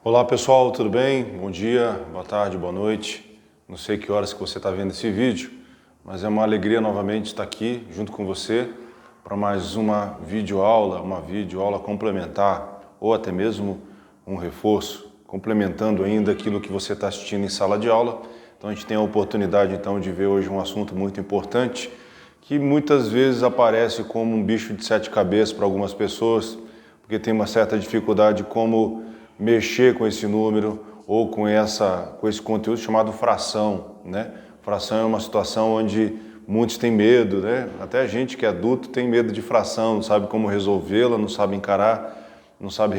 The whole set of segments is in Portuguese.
Olá pessoal, tudo bem? Bom dia, boa tarde, boa noite. Não sei que horas que você está vendo esse vídeo, mas é uma alegria novamente estar aqui junto com você para mais uma videoaula complementar ou até mesmo um reforço, complementando ainda aquilo que você está assistindo em sala de aula. Então a gente tem a oportunidade então de ver hoje um assunto muito importante que muitas vezes aparece como um bicho de sete cabeças para algumas pessoas, porque tem uma certa dificuldade como mexer com esse número ou com esse conteúdo chamado fração, né? Fração é uma situação onde muitos têm medo, né? Até a gente que é adulto tem medo de fração, não sabe como resolvê-la, não sabe encarar, não sabe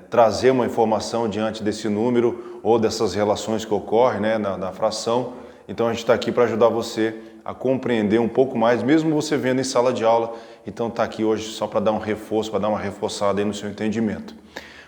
trazer uma informação diante desse número ou dessas relações que ocorrem, né, na fração. Então a gente está aqui para ajudar você a compreender um pouco mais, mesmo você vendo em sala de aula. Então está aqui hoje só para dar um reforço, para dar uma reforçada aí no seu entendimento.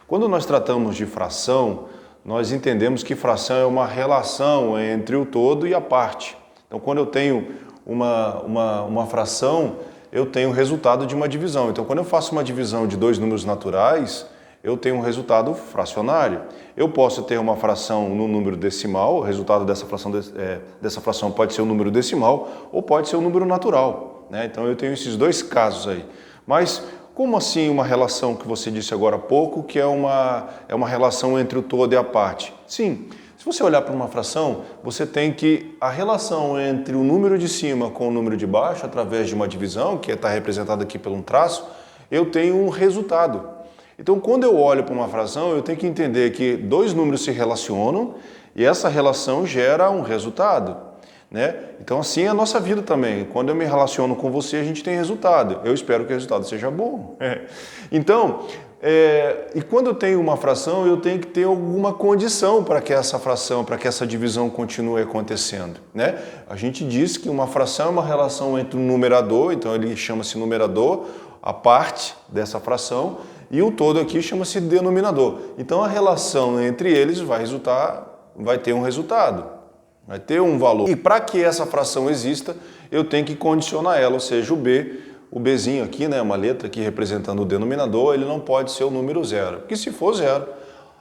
Quando nós tratamos de fração, nós entendemos que fração é uma relação entre o todo e a parte. Então, quando eu tenho uma fração, eu tenho o resultado de uma divisão. Então, quando eu faço uma divisão de dois números naturais, eu tenho um resultado fracionário. Eu posso ter uma fração no número decimal, o resultado dessa fração pode ser um número decimal ou pode ser um número natural, né? Então, eu tenho esses dois casos aí. Mas como assim uma relação que você disse agora há pouco, que é uma relação entre o todo e a parte? Sim, se você olhar para uma fração, você tem que a relação entre o número de cima com o número de baixo, através de uma divisão, que está representada aqui por um traço, eu tenho um resultado. Então, quando eu olho para uma fração, eu tenho que entender que dois números se relacionam e essa relação gera um resultado, né? Então assim é a nossa vida também. Quando eu me relaciono com você, a gente tem resultado. Eu espero que o resultado seja bom. Então, e quando eu tenho uma fração, eu tenho que ter alguma condição para que essa fração, para que essa divisão continue acontecendo, né? A gente diz que uma fração é uma relação entre um numerador, então ele chama-se numerador, a parte dessa fração, e o todo aqui chama-se denominador. Então a relação entre eles vai ter um resultado. Vai ter um valor. E para que essa fração exista, eu tenho que condicionar ela, ou seja, o Bzinho aqui, né, uma letra aqui representando o denominador, ele não pode ser o número zero. Porque se for zero,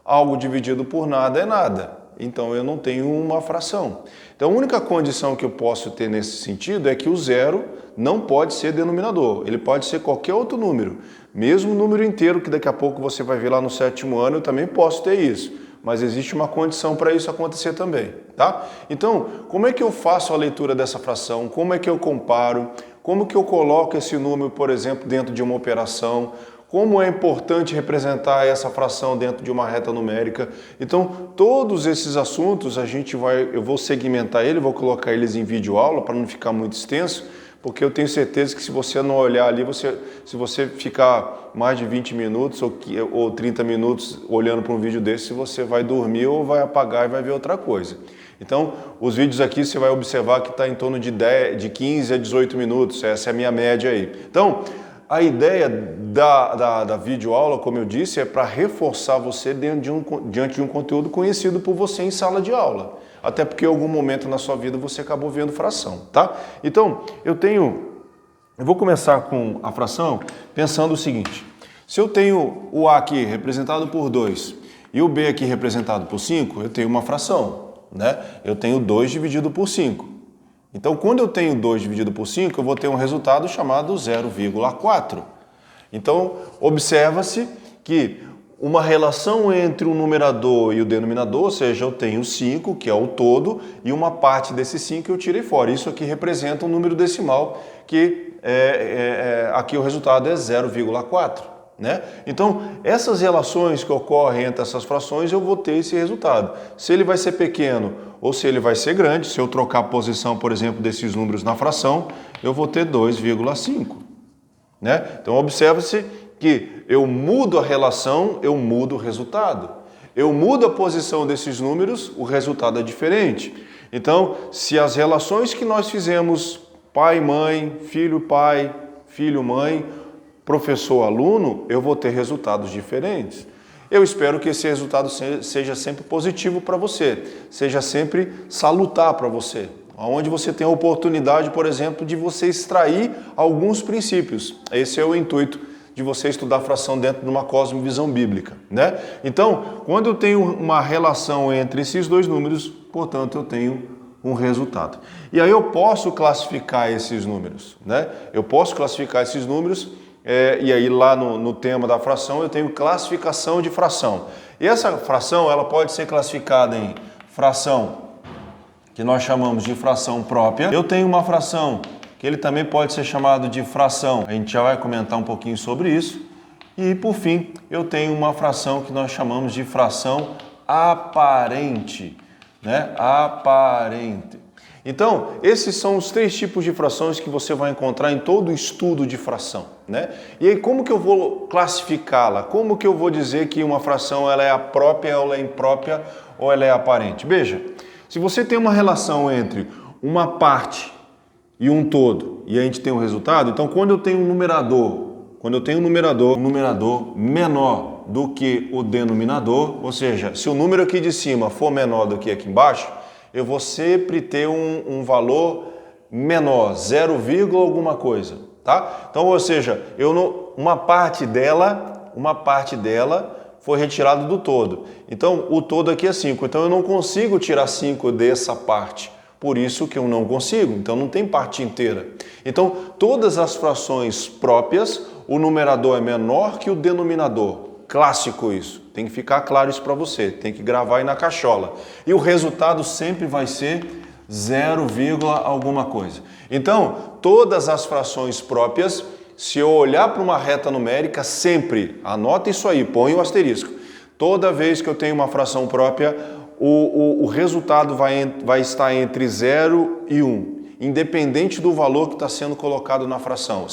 algo dividido por nada é nada. Então eu não tenho uma fração. Então a única condição que eu posso ter nesse sentido é que o zero não pode ser denominador. Ele pode ser qualquer outro número. Mesmo número inteiro, que daqui a pouco você vai ver lá no 7º ano, eu também posso ter isso. Mas existe uma condição para isso acontecer também, tá? Então, como é que eu faço a leitura dessa fração? Como é que eu comparo? Como que eu coloco esse número, por exemplo, dentro de uma operação? Como é importante representar essa fração dentro de uma reta numérica? Então, todos esses assuntos eu vou segmentar ele, vou colocar eles em videoaula para não ficar muito extenso, porque eu tenho certeza que se você não olhar ali, se você ficar mais de 20 minutos ou 30 minutos olhando para um vídeo desse, você vai dormir ou vai apagar e vai ver outra coisa. Então, os vídeos aqui você vai observar que está em torno de 15 a 18 minutos, essa é a minha média aí. Então, a ideia da videoaula, como eu disse, é para reforçar você diante de um conteúdo conhecido por você em sala de aula. Até porque em algum momento na sua vida você acabou vendo fração, tá? Então, eu vou começar com a fração pensando o seguinte. Se eu tenho o A aqui representado por 2 e o B aqui representado por 5, eu tenho uma fração, né? Eu tenho 2 dividido por 5. Então, quando eu tenho 2 dividido por 5, eu vou ter um resultado chamado 0,4. Então, observa-se que uma relação entre o numerador e o denominador, ou seja, eu tenho 5, que é o todo, e uma parte desse 5 eu tirei fora. Isso aqui representa um número decimal, que aqui o resultado é 0,4. Né? Então, essas relações que ocorrem entre essas frações, eu vou ter esse resultado. Se ele vai ser pequeno ou se ele vai ser grande, se eu trocar a posição, por exemplo, desses números na fração, eu vou ter 2,5. Né? Então, observa-se que eu mudo a relação, eu mudo o resultado. Eu mudo a posição desses números, o resultado é diferente. Então, se as relações que nós fizemos pai-mãe, filho-pai, filho-mãe, professor-aluno, eu vou ter resultados diferentes. Eu espero que esse resultado seja sempre positivo para você, seja sempre salutar para você, onde você tem a oportunidade, por exemplo, de você extrair alguns princípios. Esse é o intuito de você estudar fração dentro de uma cosmovisão bíblica, né? Então, quando eu tenho uma relação entre esses dois números, portanto, eu tenho um resultado. E aí eu posso classificar esses números, né? Eu posso classificar esses números, e aí lá no tema da fração eu tenho classificação de fração. E essa fração ela pode ser classificada em fração que nós chamamos de fração própria. Eu tenho uma fração que ele também pode ser chamado de fração. A gente já vai comentar um pouquinho sobre isso. E por fim, eu tenho uma fração que nós chamamos de fração aparente, né? Aparente. Então, esses são os três tipos de frações que você vai encontrar em todo o estudo de fração, né? E aí, como que eu vou classificá-la? Como que eu vou dizer que uma fração ela é a própria, ou ela é imprópria, ou ela é aparente? Veja, se você tem uma relação entre uma parte e um todo, e a gente tem um resultado, então quando eu tenho um numerador, um numerador menor do que o denominador, ou seja, se o número aqui de cima for menor do que aqui embaixo, eu vou sempre ter um valor menor, 0, alguma coisa, tá? Então, ou seja, uma parte dela foi retirada do todo. Então, o todo aqui é 5. Então, eu não consigo tirar 5 dessa parte. Por isso que eu não consigo. Então, não tem parte inteira. Então, todas as frações próprias, o numerador é menor que o denominador. Clássico isso. Tem que ficar claro isso para você. Tem que gravar aí na cachola. E o resultado sempre vai ser 0, alguma coisa. Então, todas as frações próprias, se eu olhar para uma reta numérica, sempre, anota isso aí, põe o asterisco. Toda vez que eu tenho uma fração própria, o resultado vai estar entre 0 e 1, independente do valor que está sendo colocado na fração.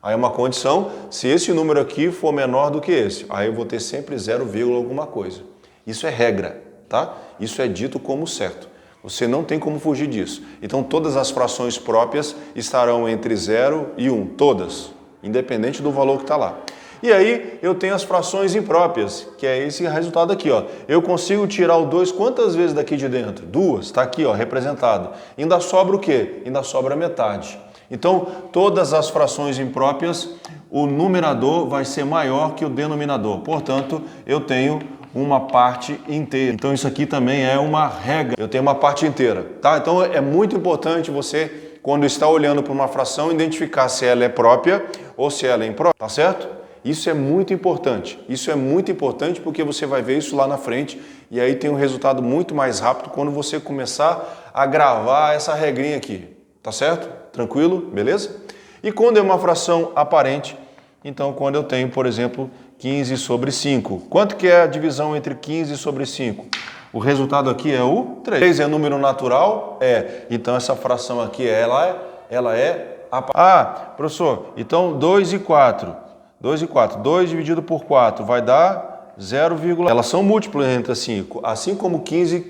Aí é uma condição, se esse número aqui for menor do que esse, aí eu vou ter sempre 0, alguma coisa. Isso é regra, tá? Isso é dito como certo. Você não tem como fugir disso. Então todas as frações próprias estarão entre 0 e 1, todas, independente do valor que está lá. E aí eu tenho as frações impróprias, que é esse resultado aqui, ó. Eu consigo tirar o 2 quantas vezes daqui de dentro? 2, está aqui, ó, representado. Ainda sobra o quê? Ainda sobra metade. Então, todas as frações impróprias, o numerador vai ser maior que o denominador. Portanto, eu tenho uma parte inteira. Então, isso aqui também é uma regra. Eu tenho uma parte inteira, tá? Então, é muito importante você, quando está olhando para uma fração, identificar se ela é própria ou se ela é imprópria, tá certo? Isso é muito importante. Isso é muito importante porque você vai ver isso lá na frente e aí tem um resultado muito mais rápido quando você começar a gravar essa regrinha aqui. Tá certo? Tranquilo? Beleza? E quando é uma fração aparente, então quando eu tenho, por exemplo, 15 sobre 5. Quanto que é a divisão entre 15 sobre 5? O resultado aqui é o 3. 3 é número natural? É. Então essa fração aqui, ela é aparente. Ah, professor, então 2 e 4. 2 e 4. 2 dividido por 4 vai dar 0, elas são múltiplos entre si. Assim como 15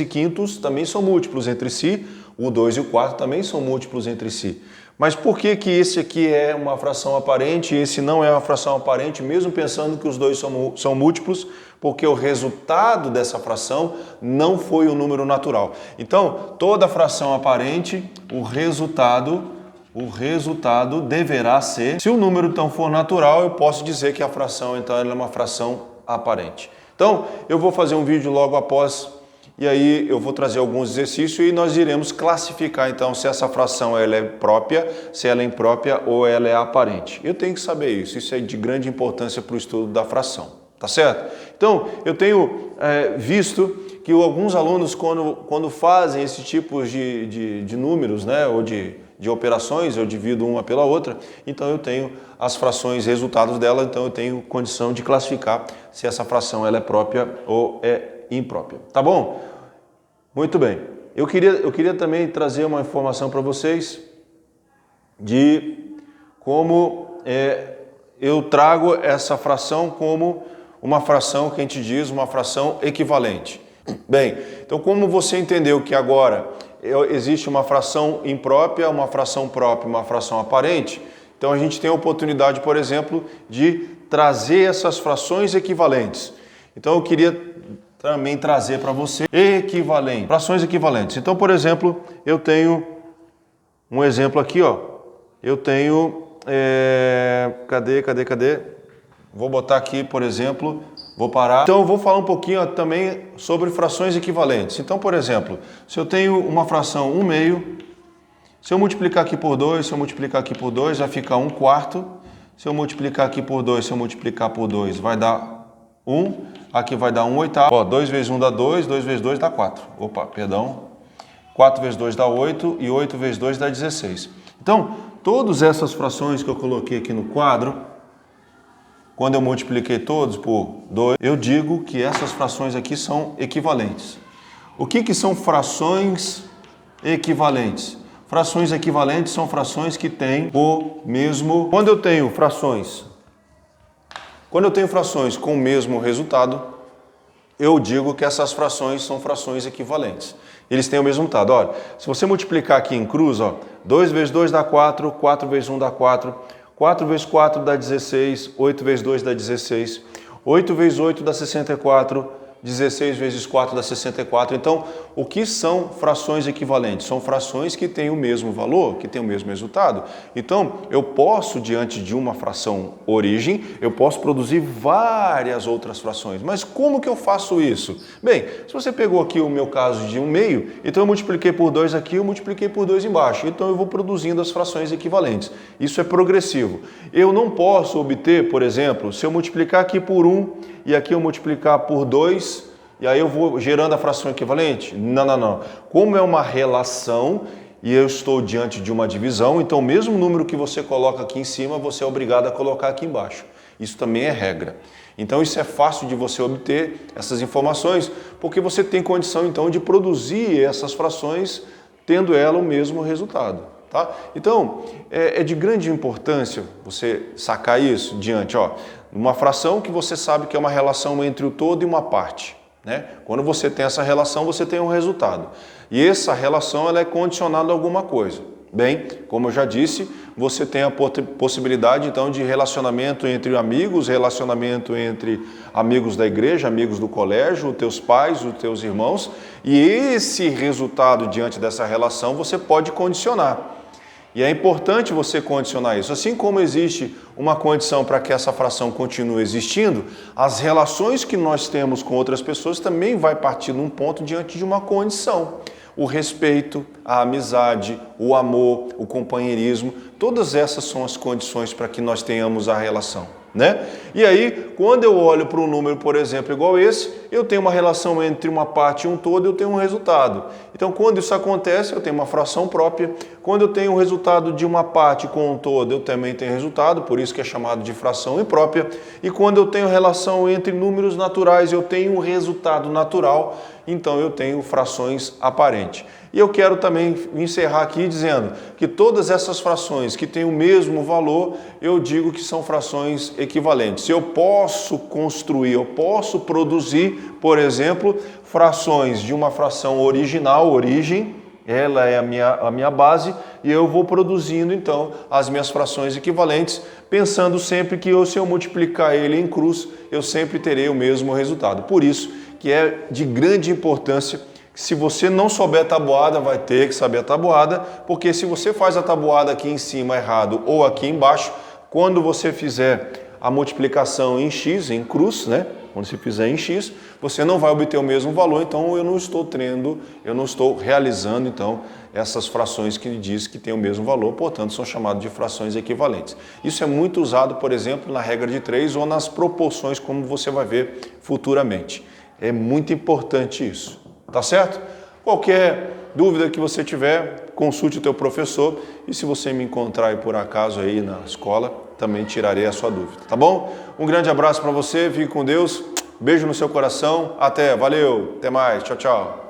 quintos também são múltiplos entre si, o 2 e o 4 também são múltiplos entre si. Mas por que que esse aqui é uma fração aparente e esse não é uma fração aparente, mesmo pensando que os dois são múltiplos? Porque o resultado dessa fração não foi um número natural. Então, toda fração aparente, o resultado deverá ser, se o número então for natural, eu posso dizer que a fração então ela é uma fração aparente. Então, eu vou fazer um vídeo logo após e aí eu vou trazer alguns exercícios e nós iremos classificar então se essa fração ela é própria, se ela é imprópria ou ela é aparente. Eu tenho que saber isso, isso é de grande importância para o estudo da fração, tá certo? Então, eu tenho visto que alguns alunos quando fazem esse tipo de números, né, ou de operações, eu divido uma pela outra, então eu tenho as frações, resultados dela, então eu tenho condição de classificar se essa fração ela é própria ou é imprópria. Tá bom? Muito bem. Eu queria também trazer uma informação para vocês de como eu trago essa fração como uma fração que a gente diz, uma fração equivalente. Bem, então como você entendeu que agora existe uma fração imprópria, uma fração própria, uma fração aparente, então a gente tem a oportunidade, por exemplo, de trazer essas frações equivalentes. Então eu queria também trazer para você frações equivalentes. Então, por exemplo, eu tenho um exemplo aqui, ó. Eu tenho Cadê? Vou botar aqui, por exemplo, vou parar. Então, eu vou falar um pouquinho também sobre frações equivalentes. Então, por exemplo, se eu tenho uma fração 1/2, se eu multiplicar aqui por 2, se eu multiplicar aqui por 2, vai ficar 1/4. Se eu multiplicar aqui por 2, se eu multiplicar por 2, vai dar 1. Aqui vai dar 1/8. Ó, 2 vezes 1 dá 2, 2 vezes 2 dá 4. Opa, perdão. 4 vezes 2 dá 8 e 8 vezes 2 dá 16. Então, todas essas frações que eu coloquei aqui no quadro, quando eu multipliquei todos por 2, eu digo que essas frações aqui são equivalentes. O que são frações equivalentes? Frações equivalentes são frações que têm o mesmo... Quando eu tenho frações com o mesmo resultado, eu digo que essas frações são frações equivalentes. Eles têm o mesmo resultado. Olha, se você multiplicar aqui em cruz, ó, 2 vezes 2 dá 4, 4 vezes 1 dá 4, 4 vezes 4 dá 16, 8 vezes 2 dá 16, 8 vezes 8 dá 64, 16 vezes 4 dá 64. Então, o que são frações equivalentes? São frações que têm o mesmo valor, que têm o mesmo resultado. Então, eu posso, diante de uma fração origem, eu posso produzir várias outras frações. Mas como que eu faço isso? Bem, se você pegou aqui o meu caso de 1/2, então eu multipliquei por 2 aqui, eu multipliquei por 2 embaixo. Então, eu vou produzindo as frações equivalentes. Isso é progressivo. Eu não posso obter, por exemplo, se eu multiplicar aqui por 1 e aqui eu multiplicar por 2, e aí eu vou gerando a fração equivalente? Não. Como é uma relação e eu estou diante de uma divisão, então o mesmo número que você coloca aqui em cima, você é obrigado a colocar aqui embaixo. Isso também é regra. Então isso é fácil de você obter essas informações, porque você tem condição então de produzir essas frações tendo ela o mesmo resultado. Tá? Então, é de grande importância você sacar isso diante, ó, uma fração que você sabe que é uma relação entre o todo e uma parte. Né? Quando você tem essa relação, você tem um resultado. E essa relação ela é condicionada a alguma coisa. Bem, como eu já disse, você tem a possibilidade então de relacionamento entre amigos, relacionamento entre amigos da igreja, amigos do colégio, os teus pais, os teus irmãos, e esse resultado diante dessa relação você pode condicionar. E é importante você condicionar isso. Assim como existe uma condição para que essa fração continue existindo, as relações que nós temos com outras pessoas também vai partir num ponto diante de uma condição. O respeito, a amizade, o amor, o companheirismo, todas essas são as condições para que nós tenhamos a relação. Né? E aí, quando eu olho para um número, por exemplo, igual esse, eu tenho uma relação entre uma parte e um todo, eu tenho um resultado. Então, quando isso acontece, eu tenho uma fração própria. Quando eu tenho o resultado de uma parte com um todo, eu também tenho resultado, por isso que é chamado de fração imprópria. E quando eu tenho relação entre números naturais, eu tenho um resultado natural, então eu tenho frações aparentes. E eu quero também encerrar aqui dizendo que todas essas frações que têm o mesmo valor, eu digo que são frações equivalentes. Eu posso construir, eu posso produzir, por exemplo, frações de uma fração original, origem, ela é a minha base, e eu vou produzindo então as minhas frações equivalentes, pensando sempre que se eu multiplicar ele em cruz, eu sempre terei o mesmo resultado. Por isso que é de grande importância. Se você não souber a tabuada, vai ter que saber a tabuada, porque se você faz a tabuada aqui em cima errado ou aqui embaixo, quando você fizer a multiplicação em x, em cruz, né? Quando você fizer em x, você não vai obter o mesmo valor, então eu não estou realizando então essas frações que diz que tem o mesmo valor, portanto são chamadas de frações equivalentes. Isso é muito usado, por exemplo, na regra de 3 ou nas proporções, como você vai ver futuramente. É muito importante isso. Tá certo? Qualquer dúvida que você tiver, consulte o teu professor, e se você me encontrar aí por acaso aí na escola, também tirarei a sua dúvida, tá bom? Um grande abraço para você, fique com Deus, beijo no seu coração, valeu, até mais, tchau, tchau.